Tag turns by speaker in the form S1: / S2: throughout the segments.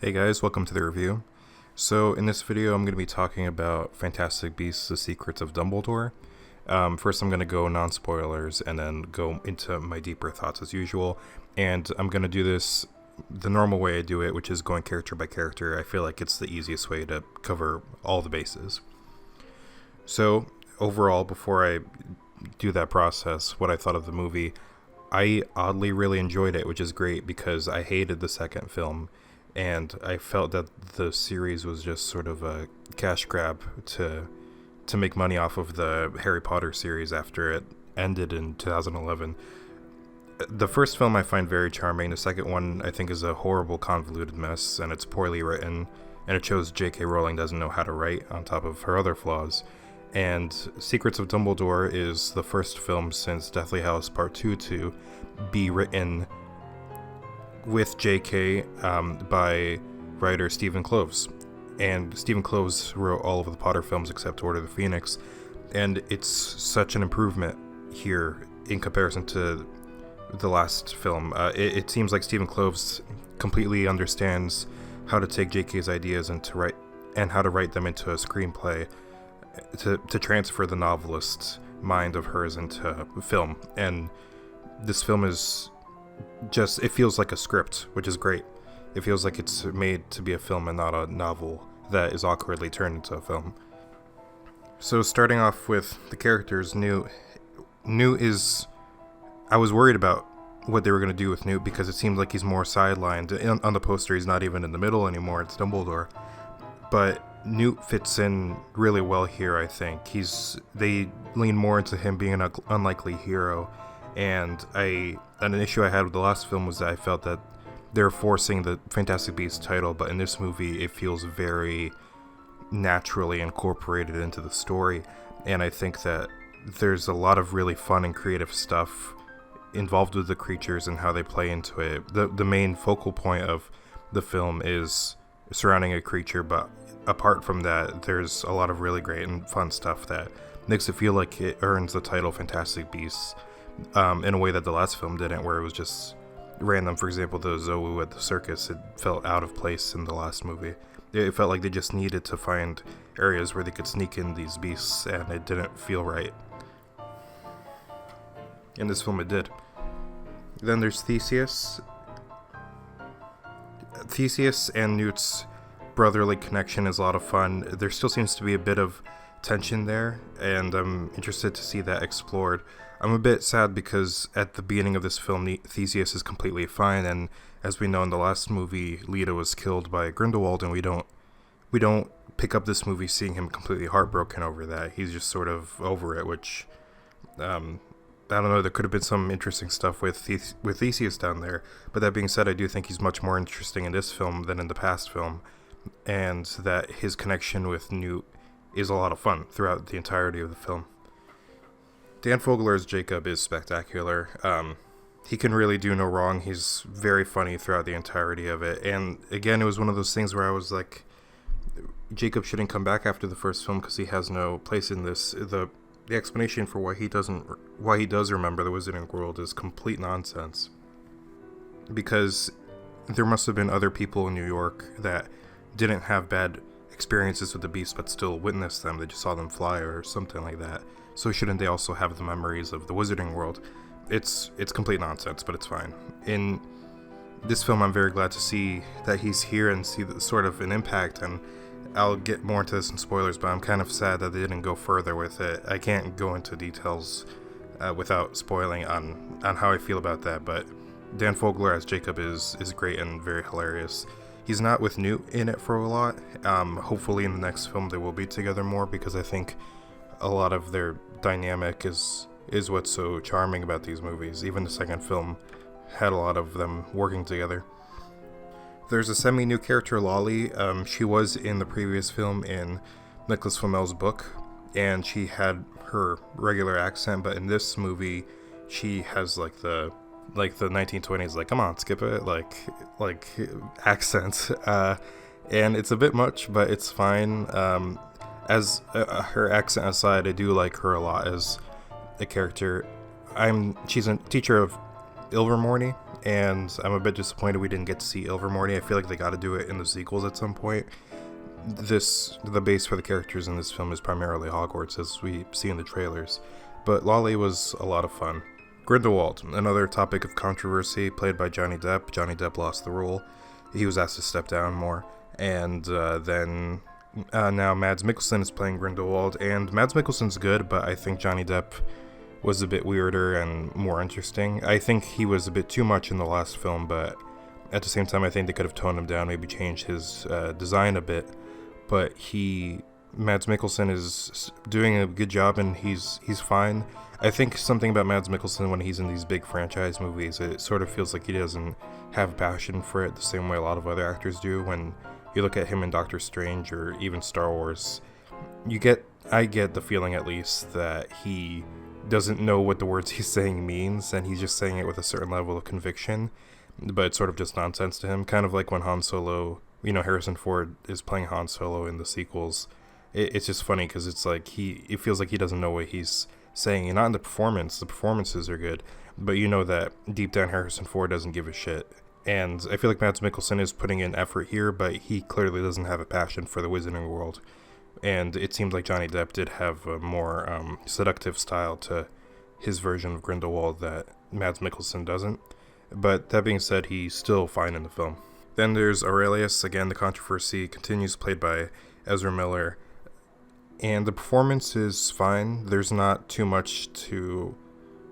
S1: Hey guys, welcome to the review. So in this video I'm going to be talking about Fantastic Beasts: The Secrets of Dumbledore. First I'm going to go non-spoilers and then go into my deeper thoughts as usual. And I'm going to do this the normal way I do it, which is going character by character. I feel like it's the easiest way to cover all the bases. So overall, before I do that process, what I thought of the movie, I oddly really enjoyed it, which is great because I hated the second film. And I felt that the series was just sort of a cash grab to make money off of the Harry Potter series after it ended in 2011. The first film I find very charming. The second one I think is a horrible, convoluted mess, and it's poorly written, and it shows J.K. Rowling doesn't know how to write on top of her other flaws. And Secrets of Dumbledore is the first film since Deathly Hallows Part 2 to be written with J.K. By writer Stephen Kloves. And Stephen Kloves wrote all of the Potter films except Order of the Phoenix, and it's such an improvement here in comparison to the last film. It seems like Stephen Kloves completely understands how to take J.K.'s ideas and how to write them into a screenplay to transfer the novelist's mind of hers into film. And this film is it feels like a script, which is great. It feels like it's made to be a film and not a novel that is awkwardly turned into a film. So starting off with the characters, Newt is... I was worried about what they were going to do with Newt because it seems like he's more sidelined. On the poster, he's not even in the middle anymore. It's Dumbledore. But Newt fits in really well here, I think. They lean more into him being an unlikely hero. And an issue I had with the last film was that I felt that they're forcing the Fantastic Beasts title, but in this movie it feels very naturally incorporated into the story. And I think that there's a lot of really fun and creative stuff involved with the creatures and how they play into it. The main focal point of the film is surrounding a creature, but apart from that, there's a lot of really great and fun stuff that makes it feel like it earns the title Fantastic Beasts. In a way that the last film didn't, where it was just random. For example, the Zowu at the circus, it felt out of place in the last movie. It felt like they just needed to find areas where they could sneak in these beasts, and it didn't feel right. In this film, it did. Then there's Theseus. Theseus and Newt's brotherly connection is a lot of fun. There still seems to be a bit of tension there, and I'm interested to see that explored. I'm a bit sad because at the beginning of this film, Theseus is completely fine, and as we know in the last movie, Lita was killed by Grindelwald, and we don't pick up this movie seeing him completely heartbroken over that. He's just sort of over it, which I don't know. There could have been some interesting stuff with Theseus down there, but that being said, I do think he's much more interesting in this film than in the past film, and that his connection with Newt is a lot of fun throughout the entirety of the film. Dan Fogler's Jacob is spectacular. He can really do no wrong. He's very funny throughout the entirety of it. And again, it was one of those things where I was like, Jacob shouldn't come back after the first film because he has no place in this. The explanation for why he does remember the Wizarding World is complete nonsense. Because there must have been other people in New York that didn't have bad experiences with the Beast but still witnessed them. They just saw them fly or something like that. So shouldn't they also have the memories of the Wizarding World? It's complete nonsense, but it's fine. In this film, I'm very glad to see that he's here and see the sort of an impact, and I'll get more into this in spoilers, but I'm kind of sad that they didn't go further with it. I can't go into details without spoiling on how I feel about that, but Dan Fogler as Jacob is great and very hilarious. He's not with Newt in it for a lot. Hopefully in the next film they will be together more, because I think a lot of their dynamic is what's so charming about these movies. Even the second film had a lot of them working together. There's a semi-new character, Lolly. She was in the previous film in Nicholas Flamel's book, and she had her regular accent, but in this movie she has like the 1920s, like, come on, skip it, like accent, and it's a bit much, but it's fine. As her accent aside, I do like her a lot as a character. She's a teacher of Ilvermorny, and I'm a bit disappointed we didn't get to see Ilvermorny. I feel like they got to do it in the sequels at some point. The base for the characters in this film is primarily Hogwarts, as we see in the trailers, but Lolly was a lot of fun. Grindelwald, another topic of controversy, played by Johnny Depp. Johnny Depp lost the role. He was asked to step down more, and then now Mads Mikkelsen is playing Grindelwald, and Mads Mikkelsen's good, but I think Johnny Depp was a bit weirder and more interesting. I think he was a bit too much in the last film, but at the same time, I think they could have toned him down, maybe changed his design a bit. But Mads Mikkelsen is doing a good job, and he's fine. I think something about Mads Mikkelsen when he's in these big franchise movies, it sort of feels like he doesn't have a passion for it the same way a lot of other actors do. When you look at him in Doctor Strange or even Star Wars, I get the feeling at least that he doesn't know what the words he's saying means, and he's just saying it with a certain level of conviction, but it's sort of just nonsense to him. Kind of like when Han Solo, Harrison Ford is playing Han Solo in the sequels. It's just funny because it's like it feels like he doesn't know what he's saying, and not in the performance. The performances are good, but you know that deep down Harrison Ford doesn't give a shit. And I feel like Mads Mikkelsen is putting in effort here, but he clearly doesn't have a passion for the Wizarding World. And it seems like Johnny Depp did have a more seductive style to his version of Grindelwald that Mads Mikkelsen doesn't. But that being said, he's still fine in the film. Then there's Aurelius. Again, the controversy continues, played by Ezra Miller. And the performance is fine. There's not too much to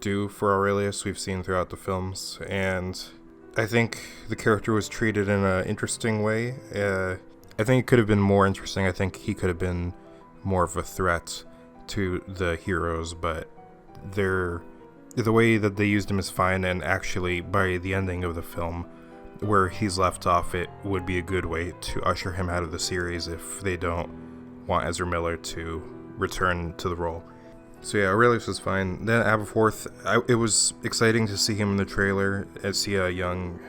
S1: do for Aurelius we've seen throughout the films. And I think the character was treated in an interesting way. I think it could have been more interesting. I think he could have been more of a threat to the heroes, but the way that they used him is fine, and actually by the ending of the film, where he's left off, it would be a good way to usher him out of the series if they don't want Ezra Miller to return to the role. So yeah, Aurelius was fine. Then Aberforth, it was exciting to see him in the trailer, see a young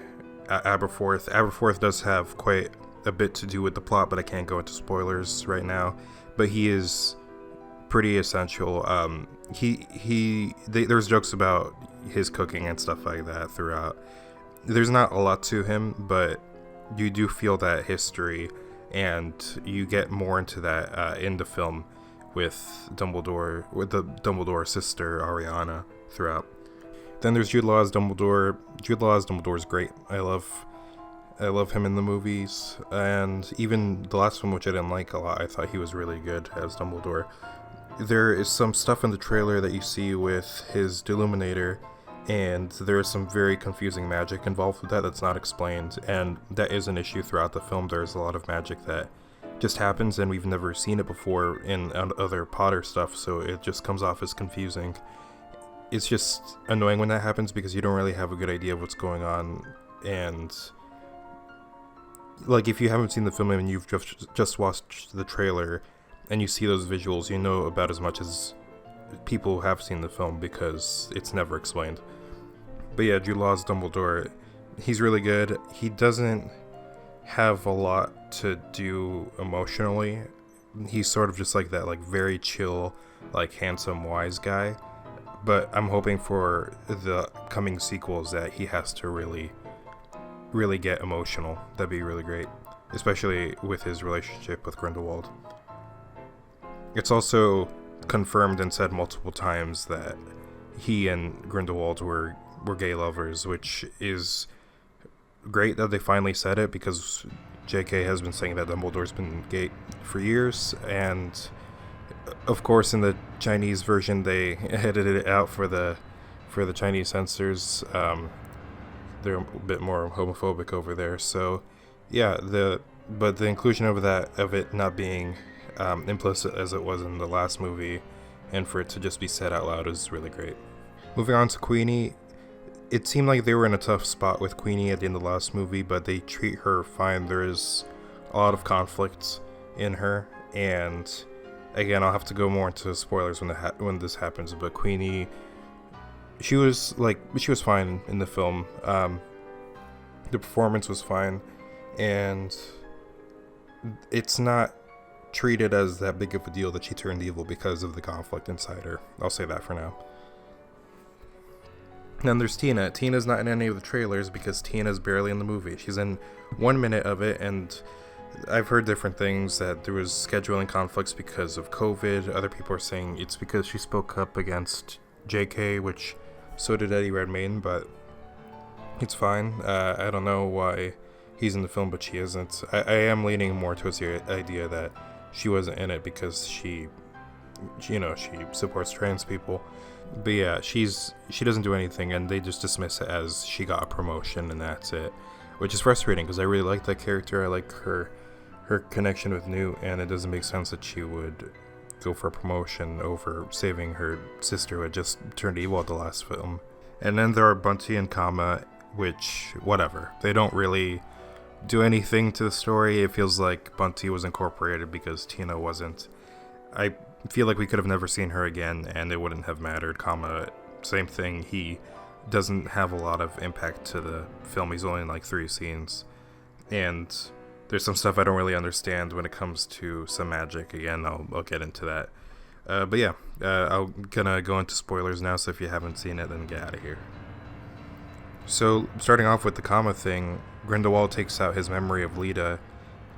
S1: Aberforth. Aberforth does have quite a bit to do with the plot, but I can't go into spoilers right now. But he is pretty essential. There's jokes about his cooking and stuff like that throughout. There's not a lot to him, but you do feel that history, and you get more into that in the film with the Dumbledore sister Ariana throughout. Then there's Jude Law as Dumbledore. Jude Law as Dumbledore is great. I love him in the movies, and even the last one, which I didn't like a lot, I thought he was really good as Dumbledore. There is some stuff in the trailer that you see with his Deluminator, and there is some very confusing magic involved with that that's not explained, and that is an issue throughout the film. There's a lot of magic that just happens, and we've never seen it before in other Potter stuff, so it just comes off as confusing. It's just annoying when that happens because you don't really have a good idea of what's going on, and like if you haven't seen the film and you've just watched the trailer and you see those visuals, you know about as much as people who have seen the film because it's never explained. But yeah, Jude Law's Dumbledore, he's really good. He doesn't have a lot to do emotionally. He's sort of just like that, like very chill, like handsome, wise guy. But I'm hoping for the coming sequels that he has to really get emotional. That'd be really great, especially with his relationship with Grindelwald. It's also confirmed and said multiple times that he and Grindelwald were gay lovers, which is great that they finally said it, because JK has been saying that Dumbledore's been gay for years, and of course in the Chinese version they edited it out for the Chinese censors. They're a bit more homophobic over there, so yeah, but the inclusion of it not being implicit as it was in the last movie, and for it to just be said out loud, is really great. Moving on to Queenie, it seemed like they were in a tough spot with Queenie at the end of the last movie, but they treat her fine. There is a lot of conflict in her, and again, I'll have to go more into spoilers when this happens, but Queenie, she was fine in the film. The performance was fine, and it's not treated as that big of a deal that she turned evil because of the conflict inside her. I'll say that for now. Then there's Tina. Tina's not in any of the trailers because Tina's barely in the movie. She's in 1 minute of it, and I've heard different things, that there was scheduling conflicts because of COVID. Other people are saying it's because she spoke up against JK, which so did Eddie Redmayne, but it's fine. I don't know why he's in the film, but she isn't. I am leaning more towards the idea that she wasn't in it because she supports trans people. But yeah, she doesn't do anything, and they just dismiss it as she got a promotion and that's it, which is frustrating because I really like that character. I like her connection with Newt, and it doesn't make sense that she would go for a promotion over saving her sister who had just turned evil at the last film. And then there are Bunty and Kama, which, whatever. They don't really do anything to the story. It feels like Bunty was incorporated because Tina wasn't. I feel like we could have never seen her again, and it wouldn't have mattered. Kama, same thing. He doesn't have a lot of impact to the film. He's only in like 3 scenes. And there's some stuff I don't really understand when it comes to some magic. Again, I'll get into that. But yeah, I'm gonna go into spoilers now, so if you haven't seen it, then get out of here. So, starting off with the Kama thing, Grindelwald takes out his memory of Lita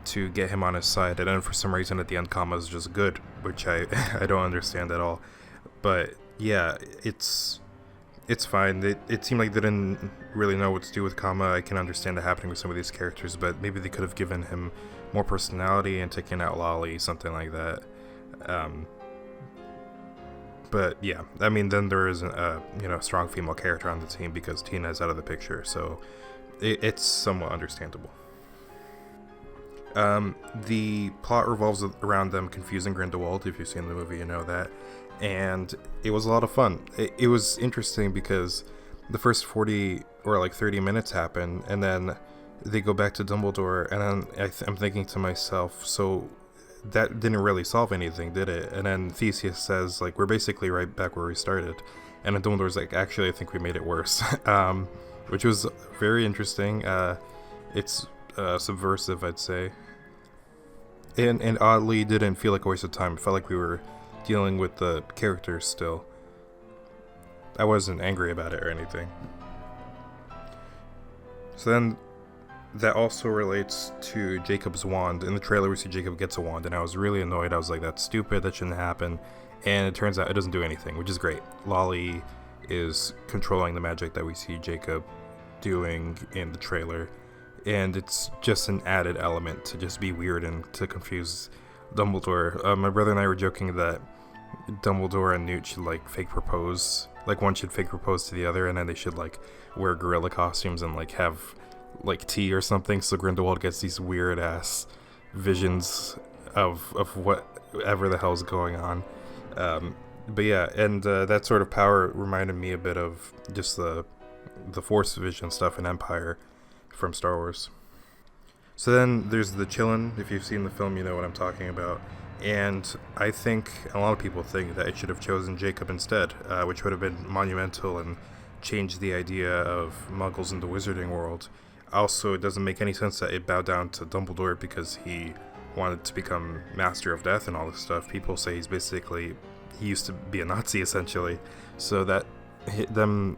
S1: to get him on his side, and then for some reason at the end Kama's just good, which I don't understand at all. But yeah, it's fine. It seemed like they didn't really know what to do with Kama. I can understand it happening with some of these characters, but maybe they could have given him more personality and taken out Lolly, something like that. But yeah, I mean, then there isn't a strong female character on the team because Tina is out of the picture, so it's somewhat understandable. The plot revolves around them confusing Grindelwald. If you've seen the movie, you know that. And it was a lot of fun. It was interesting because the first 40 or like 30 minutes happen, and then they go back to Dumbledore, and then I'm thinking to myself, so that didn't really solve anything, did it? And then Theseus says, like, we're basically right back where we started. And then Dumbledore's like, actually, I think we made it worse. Which was very interesting. It's subversive, I'd say. And oddly didn't feel like a waste of time. It felt like we were dealing with the characters still. I wasn't angry about it or anything. So then that also relates to Jacob's wand. In the trailer we see Jacob gets a wand, and I was really annoyed. I was like, that's stupid, that shouldn't happen. And it turns out it doesn't do anything, which is great. Lolly is controlling the magic that we see Jacob doing in the trailer, and it's just an added element to just be weird and to confuse Dumbledore. My brother and I were joking that Dumbledore and Newt should like fake propose. Like, one should fake propose to the other, and then they should like wear gorilla costumes and like have like tea or something, so Grindelwald gets these weird ass visions of whatever the hell's going on. But yeah, and that sort of power reminded me a bit of just the Force vision stuff in Empire from Star Wars. So then there's the Chillin'. If you've seen the film, you know what I'm talking about. And I think, a lot of people think, that it should have chosen Jacob instead, which would have been monumental and changed the idea of Muggles in the wizarding world. Also, it doesn't make any sense that it bowed down to Dumbledore because he wanted to become Master of Death and all this stuff. People say he used to be a Nazi, essentially. So that the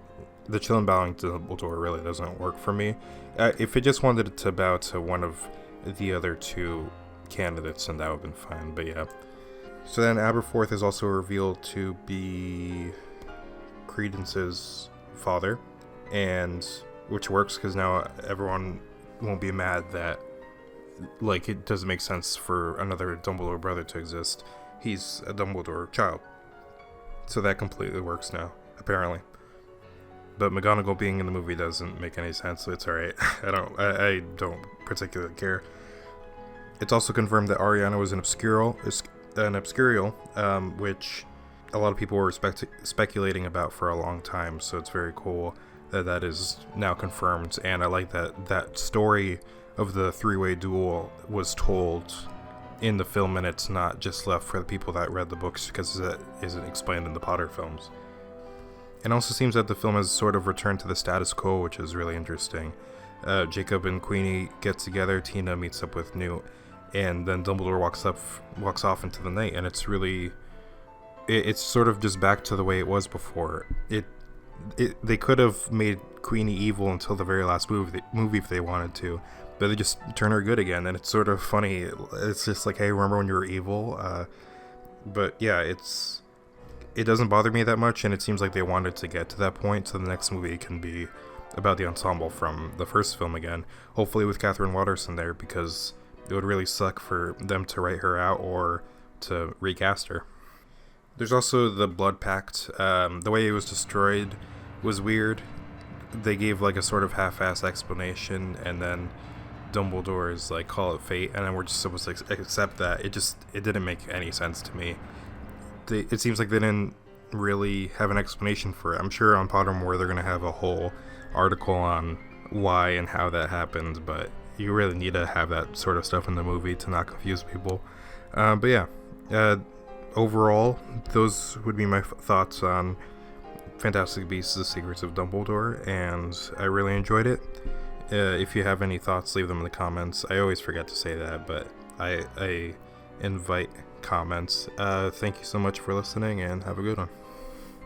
S1: Chillin' bowing to Dumbledore really doesn't work for me. If it just wanted to bow to one of the other 2 candidates, then that would have been fine, but yeah. So then Aberforth is also revealed to be Credence's father, and which works because now everyone won't be mad that, like, it doesn't make sense for another Dumbledore brother to exist. He's a Dumbledore child. So that completely works now, apparently. But McGonagall being in the movie doesn't make any sense, so it's alright. I don't particularly care. It's also confirmed that Ariana was an Obscurial, which a lot of people were speculating about for a long time, so it's very cool that is now confirmed. And I like that story of the 3-way duel was told in the film, and it's not just left for the people that read the books, because it isn't explained in the Potter films. It also seems that the film has sort of returned to the status quo, which is really interesting. Jacob and Queenie get together, Tina meets up with Newt, and then Dumbledore walks off into the night, and it's sort of just back to the way it was before. they could have made Queenie evil until the very last movie if they wanted to, but they just turn her good again, and it's sort of funny. It's just like, hey, remember when you were evil? But yeah, it doesn't bother me that much, and it seems like they wanted to get to that point, so the next movie can be about the ensemble from the first film again, hopefully with Catherine Watterson there, because it would really suck for them to write her out or to recast her. There's also the Blood Pact. The way it was destroyed was weird. They gave like a sort of half-ass explanation, and then Dumbledore is like, call it fate, and then we're just supposed to accept that. It didn't make any sense to me. It seems like they didn't really have an explanation for it. I'm sure on Pottermore they're going to have a whole article on why and how that happened, but you really need to have that sort of stuff in the movie to not confuse people. But yeah, overall, those would be my thoughts on Fantastic Beasts: The Secrets of Dumbledore, and I really enjoyed it. If you have any thoughts, leave them in the comments. I always forget to say that, but I invite comments. Thank you so much for listening, and have a good one.